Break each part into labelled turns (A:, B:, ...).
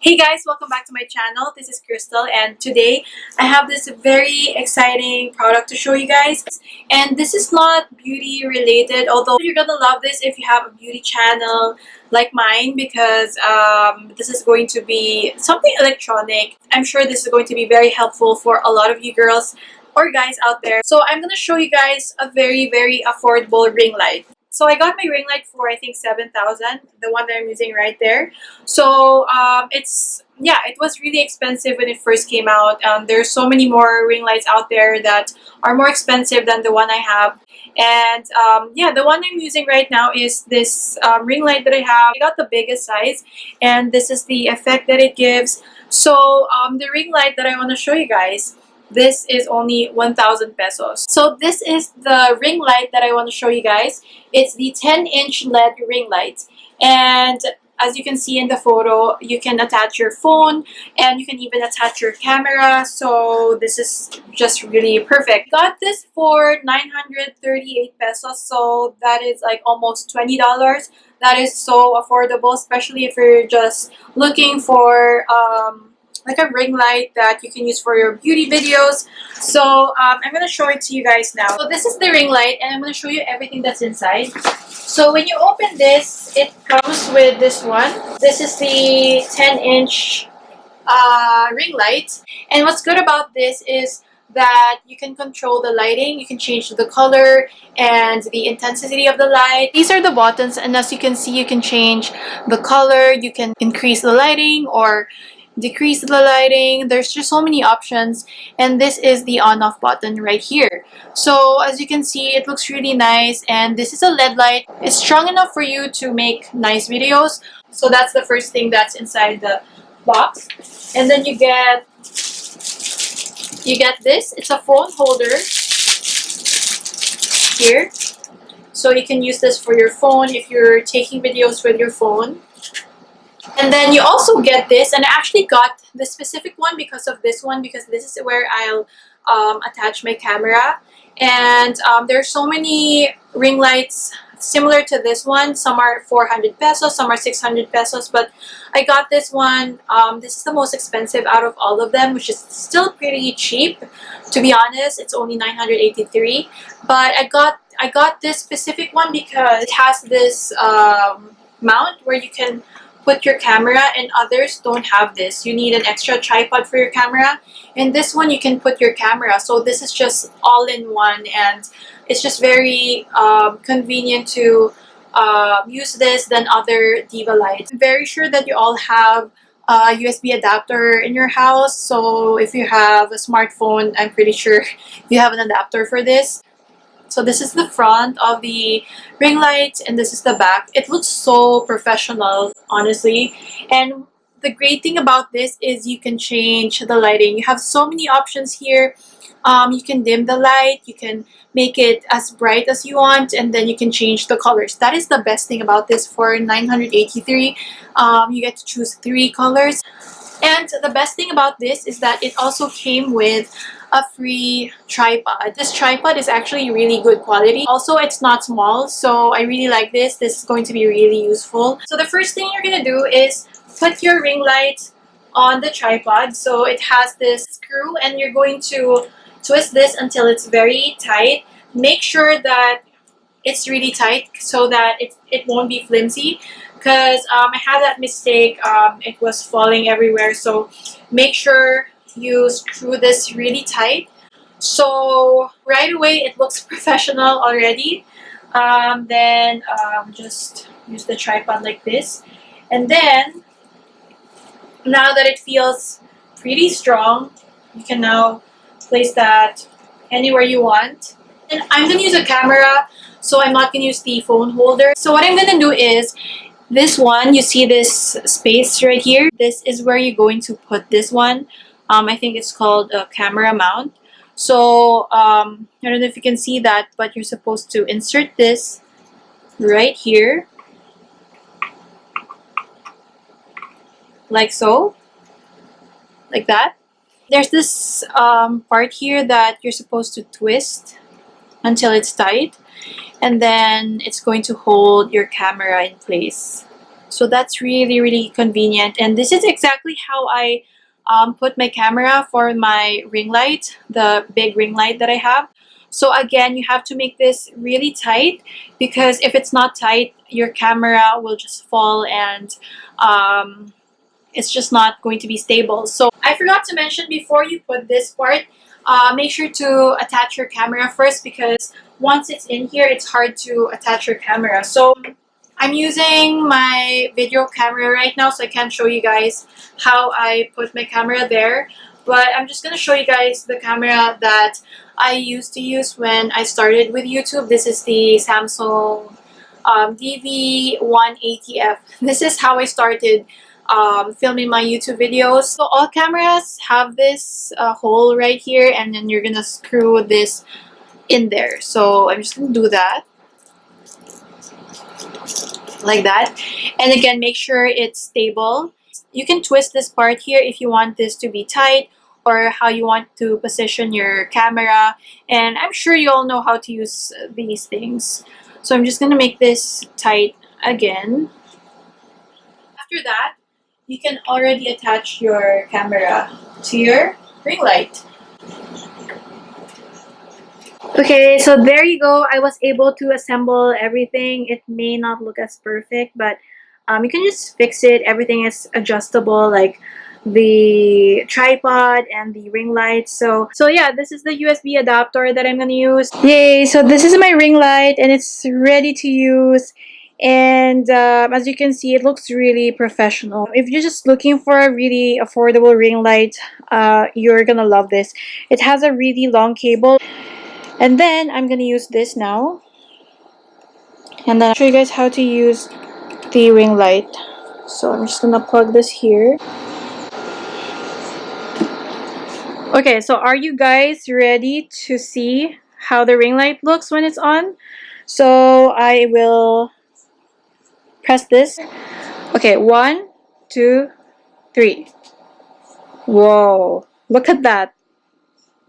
A: Hey guys, welcome back to my channel. This is Crystal and today I have this very exciting product to show you guys. And this is not beauty related, although you're gonna love this if you have a beauty channel like mine because this is going to be something electronic. I'm sure this is going to be very helpful for a lot of you girls or guys out there. So I'm gonna show you guys a very affordable ring light. So I got my ring light for I think 7,000, the one that I'm using right there. So it was really expensive when it first came out. There's so many more ring lights out there that are more expensive than the one I have. And the one I'm using right now is this ring light that I have. I got the biggest size, and this is the effect that it gives. So the ring light that I want to show you guys, this is only 1,000 pesos. So this is the ring light that I want to show you guys. It's the 10-inch LED ring light. And as you can see in the photo, you can attach your phone and you can even attach your camera. So this is just really perfect. Got this for 938 pesos. So that is like almost $20. That is so affordable, especially if you're just looking for like a ring light that you can use for your beauty videos. So I'm going to show it to you guys now. So this is the ring light and I'm going to show you everything that's inside. So when you open this, it comes with this one. This is the 10-inch ring light. And what's good about this is that you can control the lighting, you can change the color and the intensity of the light. These are the buttons, and as you can see, you can change the color, you can increase the lighting or decrease the lighting. There's just so many options, and this is the on-off button right here. So as you can see, it looks really nice, and this is a LED light. It's strong enough for you to make nice videos. So that's the first thing that's inside the box. And then you get this. It's a phone holder here, so you can use this for your phone if you're taking videos with your phone. And then you also get this, and I actually got this specific one because of this one, because this is where I'll attach my camera. And there are so many ring lights similar to this one. Some are 400 pesos, some are 600 pesos, but I got this one. This is the most expensive out of all of them, which is still pretty cheap. To be honest, it's only 983. But I got this specific one because it has this mount where you can put your camera, and others don't have this. You need an extra tripod for your camera, and this one you can put your camera. So this is just all in one, and it's just very convenient to use this than other Diva lights. I'm very sure that you all have a USB adapter in your house, so if you have a smartphone, I'm pretty sure you have an adapter for this. So this is the front of the ring light, and this is the back. It looks so professional, honestly. And the great thing about this is you can change the lighting. You have so many options here. You can dim the light, you can make it as bright as you want, and then you can change the colors. That is the best thing about this. For 983, you get to choose 3 colors. And the best thing about this is that it also came with a free tripod. This tripod is actually really good quality. Also, it's not small, so I really like this. This is going to be really useful. So the first thing you're gonna do is put your ring light on the tripod. So it has this screw, and you're going to twist this until it's very tight. Make sure that it's really tight so that it won't be flimsy, because I had that mistake. It was falling everywhere, so make sure you screw this really tight. So right away it looks professional already. Then just use the tripod like this, and then now that it feels pretty strong, you can now place that anywhere you want. And I'm gonna use a camera, so I'm not gonna use the phone holder. So what I'm gonna do is, this one, you see this space right here? This is where you're going to put this one. I think it's called a camera mount. So I don't know if you can see that, but you're supposed to insert this right here, like so, like that. There's this part here that you're supposed to twist until it's tight, and then it's going to hold your camera in place So that's really convenient. And this is exactly how I put my camera for my ring light, the big ring light that I have. So again, you have to make this really tight, because if it's not tight, your camera will just fall, and it's just not going to be stable. So I forgot to mention, before you put this part, make sure to attach your camera first, because once it's in here, it's hard to attach your camera. So I'm using my video camera right now, so I can't show you guys how I put my camera there. But I'm just going to show you guys the camera that I used to use when I started with YouTube. This is the Samsung DV180F. This is how I started filming my YouTube videos. So all cameras have this hole right here, and then you're going to screw this in there. So I'm just going to do that. Like that. And again, make sure it's stable. You can twist this part here if you want this to be tight, or how you want to position your camera. And I'm sure you all know how to use these things. So I'm just going to make this tight again. After that, you can already attach your camera to your ring light. Okay, so there you go. I was able to assemble everything. It may not look as perfect, but you can just fix it. Everything is adjustable, like the tripod and the ring light. So yeah, this is the USB adapter that I'm gonna use. Yay! So this is my ring light, and it's ready to use. And as you can see, it looks really professional. If you're just looking for a really affordable ring light, you're gonna love this. It has a really long cable. And then I'm gonna use this now, and then I'll show you guys how to use the ring light. So I'm just gonna plug this here. Okay, so are you guys ready to see how the ring light looks when it's on? So I will press this. Okay, 1, 2, 3. Whoa, look at that.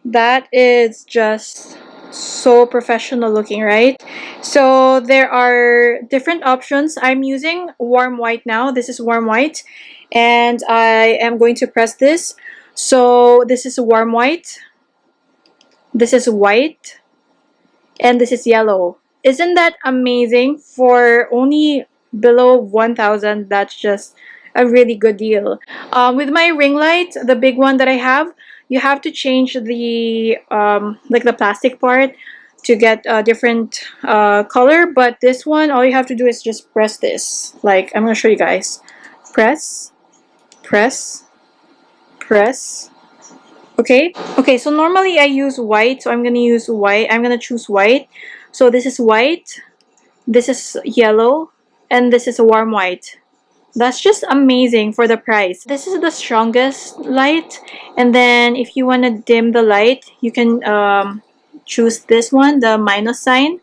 A: That is just so professional looking, right? So there are different options. I'm using warm white now. This is warm white, and I am going to press this. So this is warm white, this is white, and this is yellow. Isn't that amazing? For only below 1,000, that's just a really good deal. With my ring light, the big one that I have, you have to change the like the plastic part to get a different color. But this one, all you have to do is just press this. Like, I'm gonna show you guys. Press, press, press. Okay. Okay, so normally I use white, so I'm gonna use white. I'm gonna choose white. So this is white, this is yellow, and this is a warm white. That's just amazing for the price. This is the strongest light, and then if you want to dim the light, you can choose this one, the minus sign.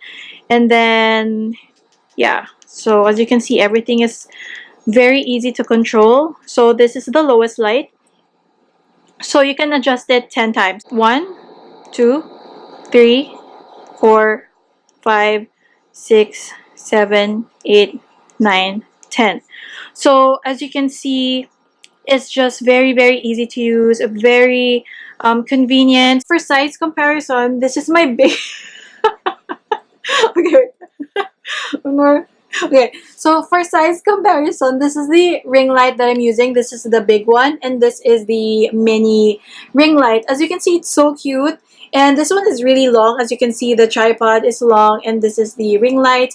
A: And then yeah, so as you can see, everything is very easy to control. So this is the lowest light, so you can adjust it 10 times. 1, 2, 3, 4, 5, 6, 7, 8, 9, 10. So as you can see, it's just very easy to use, very convenient. For size comparison, this is my big okay. More. Okay, so for size comparison, this is the ring light that I'm using. This is the big one, and this is the mini ring light. As you can see, it's so cute. And this one is really long. As you can see, the tripod is long, and this is the ring light.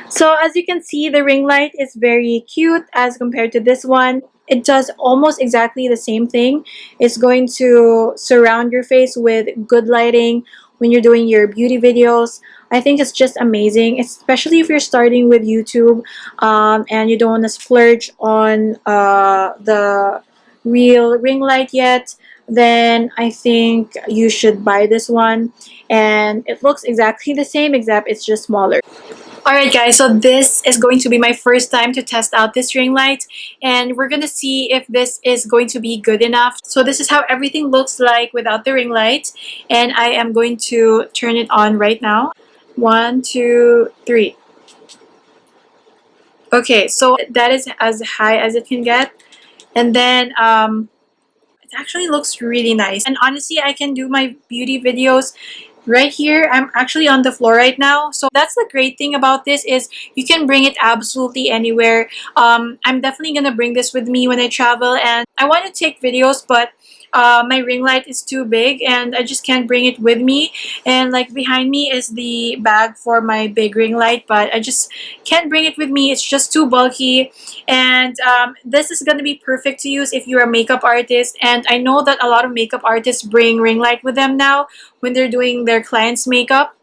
A: So as you can see, the ring light is very cute as compared to this one. It does almost exactly the same thing. It's going to surround your face with good lighting when you're doing your beauty videos. I think it's just amazing, especially if you're starting with YouTube and you don't want to splurge on the real ring light yet. Then I think you should buy this one. And it looks exactly the same, except it's just smaller. Alright guys, so this is going to be my first time to test out this ring light, and we're gonna see if this is going to be good enough. So this is how everything looks like without the ring light, and I am going to turn it on right now. 1, 2, 3. Okay, so that is as high as it can get. And then it actually looks really nice. And honestly, I can do my beauty videos right here. I'm actually on the floor right now. So that's the great thing about this is you can bring it absolutely anywhere. I'm definitely gonna bring this with me when I travel, and I want to take videos, but my ring light is too big and I just can't bring it with me. And like behind me is the bag for my big ring light, but I just can't bring it with me. It's just too bulky. And this is gonna be perfect to use if you're a makeup artist. And I know that a lot of makeup artists bring ring light with them now when they're doing their clients' makeup,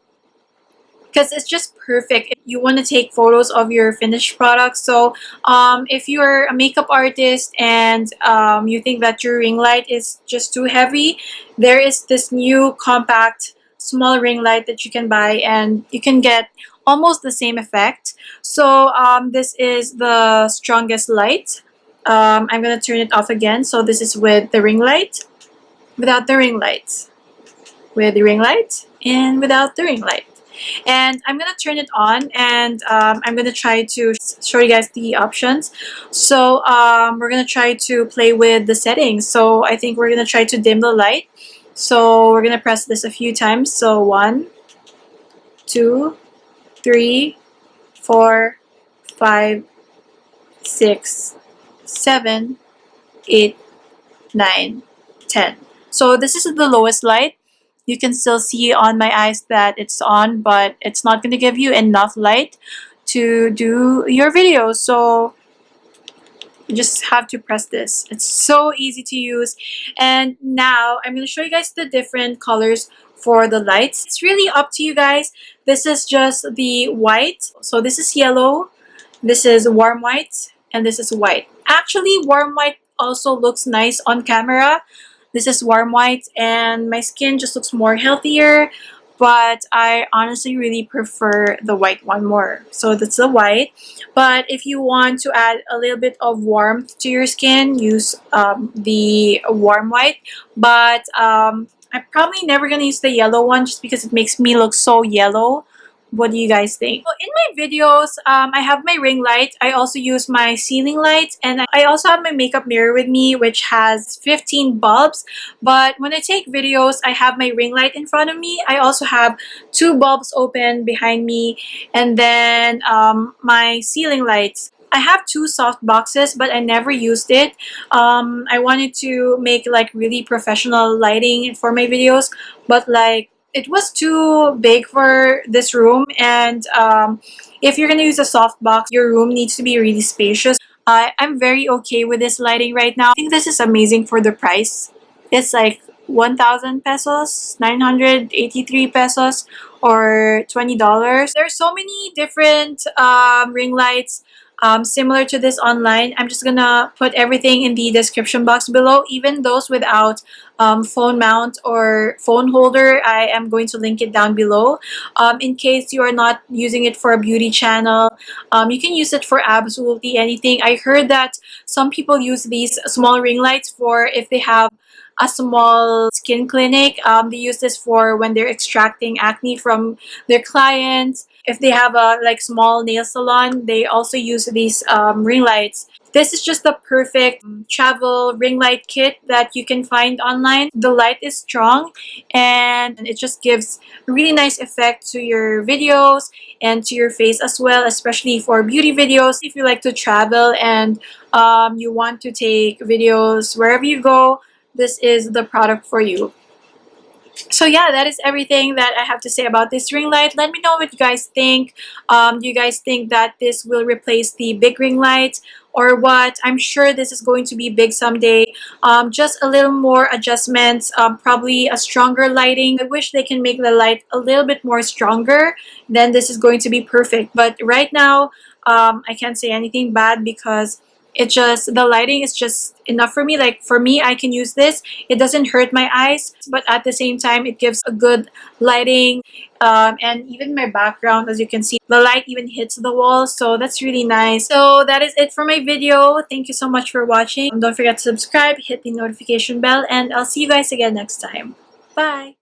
A: because it's just perfect if you want to take photos of your finished product. So if you're a makeup artist and you think that your ring light is just too heavy, there is this new compact small ring light that you can buy, and you can get almost the same effect. So this is the strongest light. I'm gonna turn it off again. So this is with the ring light, without the ring light, with the ring light, and without the ring light. And I'm gonna turn it on, and I'm gonna try to show you guys the options. So we're gonna try to play with the settings. So I think we're gonna try to dim the light. So we're gonna press this a few times. So 1, 2, 3, 4, 5, 6, 7, 8, 9, 10. So this is the lowest light. You can still see on my eyes that it's on, but it's not going to give you enough light to do your video. So you just have to press this. It's so easy to use. And now I'm going to show you guys the different colors for the lights. It's really up to you guys. This is just the white. So this is yellow, this is warm white, and this is white. Actually, warm white also looks nice on camera. This is warm white, and my skin just looks more healthier, but I honestly really prefer the white one more. So that's the white. But if you want to add a little bit of warmth to your skin, use the warm white. But I'm probably never going to use the yellow one just because it makes me look so yellow. What do you guys think? So in my videos, I have my ring light. I also use my ceiling light, and I also have my makeup mirror with me, which has 15 bulbs. But when I take videos, I have my ring light in front of me. I also have 2 bulbs open behind me, and then my ceiling lights. I have 2 soft boxes, but I never used it. I wanted to make like really professional lighting for my videos, but like it was too big for this room. And if you're gonna use a soft box, your room needs to be really spacious. I'm very okay with this lighting right now. I think this is amazing for the price. It's like 1,000 pesos, 983 pesos, or $20. There's so many different ring lights similar to this online. I'm just gonna put everything in the description box below, even those without phone mount or phone holder. I am going to link it down below. In case you are not using it for a beauty channel, you can use it for absolutely anything. I heard that some people use these small ring lights for if they have a small skin clinic. They use this for when they're extracting acne from their clients. If they have a like small nail salon, they also use these ring lights. This is just the perfect travel ring light kit that you can find online. The light is strong, and it just gives a really nice effect to your videos and to your face as well, especially for beauty videos. If you like to travel and you want to take videos wherever you go, this is the product for you. So yeah, that is everything that I have to say about this ring light. Let me know what you guys think. Do you guys think that this will replace the big ring light or what? I'm sure this is going to be big someday. Just a little more adjustments, probably a stronger lighting. I wish they can make the light a little bit more stronger. Then this is going to be perfect. But right now, I can't say anything bad because the lighting is just enough for me. Like for me, I can use this. It doesn't hurt my eyes, but at the same time it gives a good lighting. And even my background, as you can see, the light even hits the wall, so that's really nice. So that is it for my video. Thank you so much for watching. Don't forget to subscribe, hit the notification bell, and I'll see you guys again next time. Bye.